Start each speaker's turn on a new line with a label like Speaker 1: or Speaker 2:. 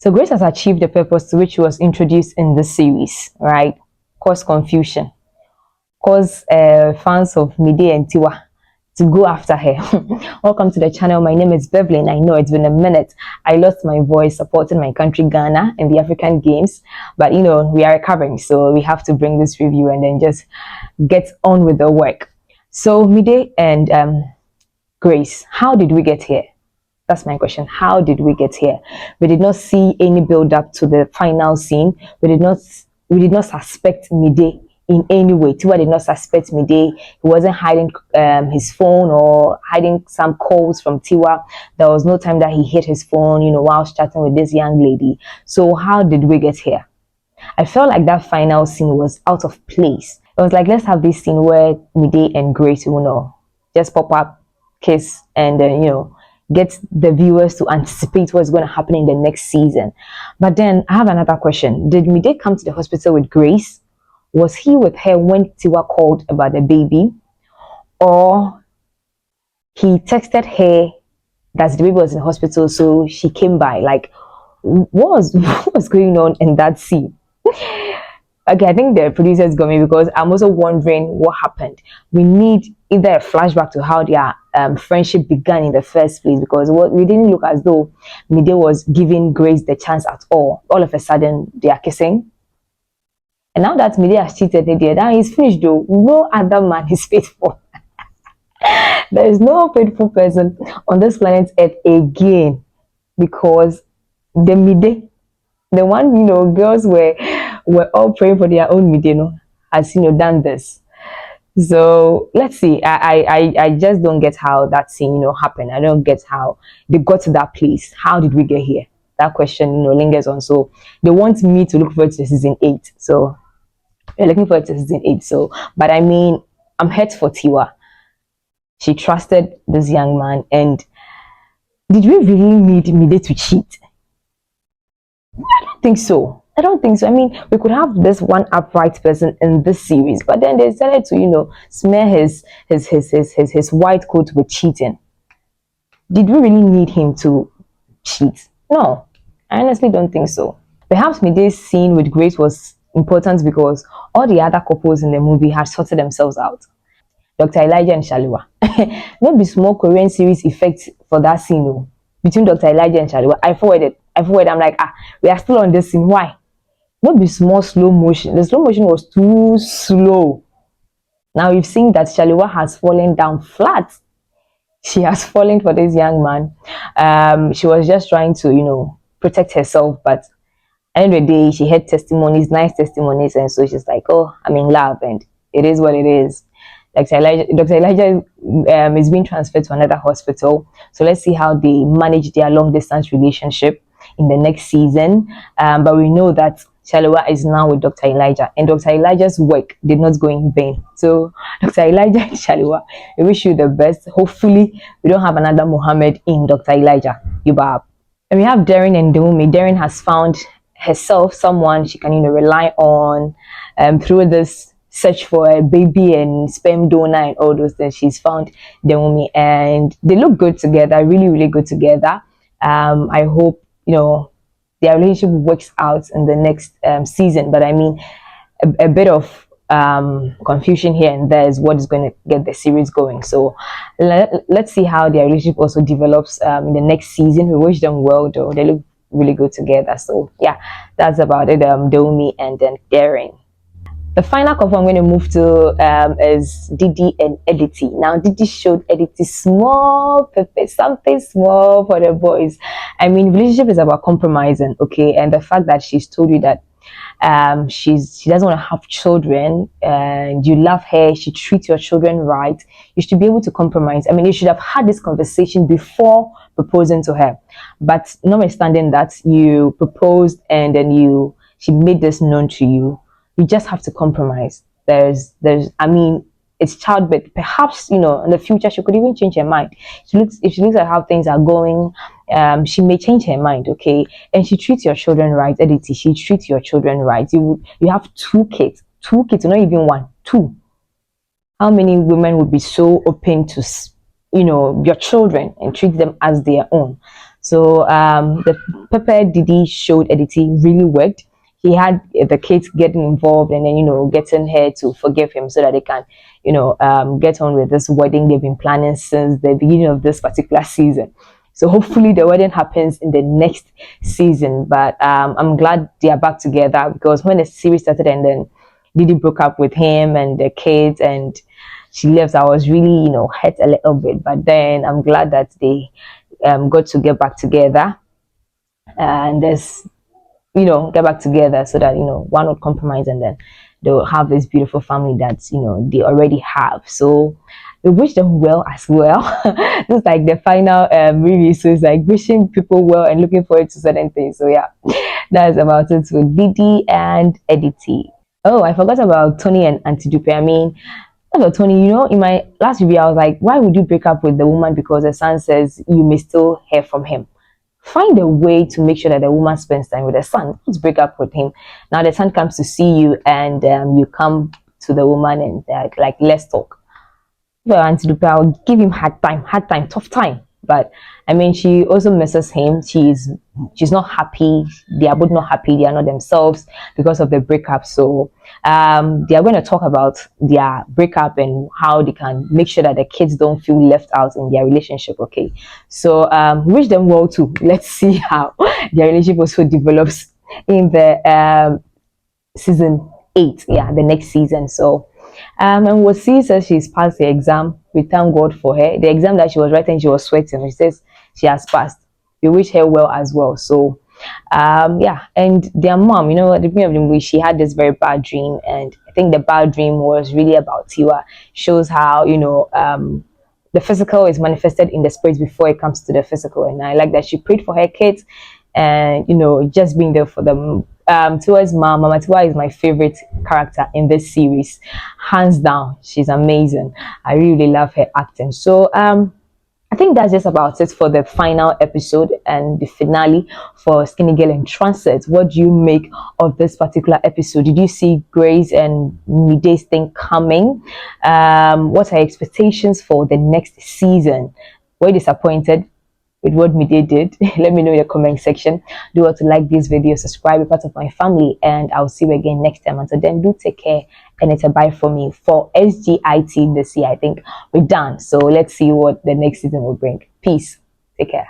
Speaker 1: So Grace has achieved the purpose to which she was introduced in this series, right? Cause confusion, cause fans of Mide and Tiwa to go after her. Welcome to the channel. My name is Beverly. I know it's been a minute. I lost my voice supporting my country Ghana in the African Games, but you know, we are recovering, so we have to bring this review and then just get on with the work. So Mide and Grace, how did we get here? That's my question. How did we get here? We did not see any build up to the final scene. We did not suspect Mide in any way. Tiwa did not suspect Mide. He wasn't hiding his phone or hiding some calls from Tiwa. There was no time that he hid his phone, you know, while chatting with this young lady. So how did we get here? I felt like that final scene was out of place. It was like, let's have this scene where Mide and Grace, you know, just pop up, kiss, and then, you know, get the viewers to anticipate what's going to happen in the next season. But then I have another question. Did Mide come to the hospital with Grace? Was he with her when Tiwa called about the baby? Or he texted her that the baby was in the hospital, so she came by? Like, what was going on in that scene? Okay, I think the producers got me because I'm also wondering what happened. We need either a flashback to how their friendship began in the first place, because we didn't look as though Mide was giving Grace the chance at all. All of a sudden, they are kissing. And now that Mide has cheated, that is finished though. No other man is faithful. There is no faithful person on this planet Earth again, because the Mide, the one, you know, girls were all praying for their own Mide, you know, has, you know, done this. So let's see. I just don't get how that scene, you know, happened. I don't get how they got to that place. How did we get here? That question, you know, lingers on. So they want me to look forward to season 8. So they're looking forward to season 8. So, but I mean, I'm hurt for Tiwa. She trusted this young man, and did we really need Mide to cheat? I don't think so. I don't think so. I mean, we could have this one upright person in this series, but then they decided to, you know, smear his white coat with cheating. Did we really need him to cheat? No, I honestly don't think so. Perhaps Mide's scene with Grace was important because all the other couples in the movie had sorted themselves out. Dr. Elijah and Shala. Not the small Korean series effect for that scene, no. Between Dr. Elijah and Shala. I forwarded. I'm like, we are still on this scene. Why? Not be small slow motion. The slow motion was too slow. Now we've seen that Shaliwa has fallen down flat. She has fallen for this young man. She was just trying to, you know, protect herself, but at the end of the day, she had testimonies, nice testimonies, and so she's like, oh, I'm in love, and it is what it is. Dr. Elijah is being transferred to another hospital. So let's see how they manage their long distance relationship in the next season. But we know that Shaliwa is now with Dr. Elijah, and Dr. Elijah's work did not go in vain. So Dr. Elijah and Shaliwa, we wish you the best. Hopefully we don't have another Muhammad in Dr. Elijah. Yubab. And we have Darren and Dumi. Darren has found herself someone she can, you know, rely on through this search for a baby and sperm donor and all those things. She's found Dumi, and they look good together, really, really good together. I hope, you know, their relationship works out in the next season. But I mean, a bit of confusion here and there is what is going to get the series going. So let's see how their relationship also develops in the next season. We wish them well, though. They look really good together. So yeah, that's about it. Domi and then Darren. The final couple I'm going to move to is Didi and Didi. Now, Didi showed Didi small pepper, something small for the boys. I mean, relationship is about compromising, okay? And the fact that she's told you that she doesn't want to have children, and you love her, she treats your children right, you should be able to compromise. I mean, you should have had this conversation before proposing to her. But notwithstanding that, you proposed and then she made this known to you. You just have to compromise. I mean, it's childbirth. Perhaps, you know, in the future, she could even change her mind. If she looks at how things are going, she may change her mind, okay? And she treats your children right, Edith. She treats your children right. You have two kids, not even one, two. How many women would be so open to, you know, your children and treat them as their own? So the Pepper Didi showed editing really worked. He had the kids getting involved and then, getting her to forgive him so that they can, get on with this wedding they've been planning since the beginning of this particular season. So hopefully the wedding happens in the next season. But I'm glad they are back together, because when the series started and then Didi broke up with him and the kids and she left, I was really, hurt a little bit. But then I'm glad that they got to get back together, and there's, get back together so that, one would compromise and then they'll have this beautiful family that, they already have. So we wish them well as well. It's like the final movie, so it's like wishing people well and looking forward to certain things. So yeah, that's about it with Didi and Edity. Oh, I forgot about Tony and Auntie Dupe. I mean, about Tony, in my last review, I was like, why would you break up with the woman because the son says you may still hear from him? Find a way to make sure that the woman spends time with the son. Let's break up with him. Now the son comes to see you and you come to the woman and like, let's talk. Well, Auntie Dupe, I'll give him hard time, tough time. But I mean, she also misses him. She's not happy. They are both not happy. They are not themselves because of the breakup. So they are going to talk about their breakup and how they can make sure that the kids don't feel left out in their relationship. Okay, so wish them well too. Let's see how their relationship also develops in the season 8. Yeah, the next season. So and what she says, she's passed the exam. We thank God for her. The exam that she was writing, she was sweating. She says she has passed. We wish her well as well. So yeah, and their mom, at the beginning of the movie, she had this very bad dream, and I think the bad dream was really about Tiwa. Shows how, the physical is manifested in the spirit before it comes to the physical. And I like that she prayed for her kids and, just being there for them. Tiwa's mom, Mama Tiwa, is my favorite character in this series, hands down. She's amazing. I really love her acting. So I think that's just about it for the final episode and the finale for Skinny Girl in Transit. What do you make of this particular episode? Did you see Grace and Mide's thing coming? What are your expectations for the next season? Were you disappointed with what Mide did? Let me know in the comment section. Do want to like this video, subscribe, be part of my family, and I'll see you again next time. Until then, do take care, and it's a bye for me. For SGIT this year, I think we're done. So let's see what the next season will bring. Peace. Take care.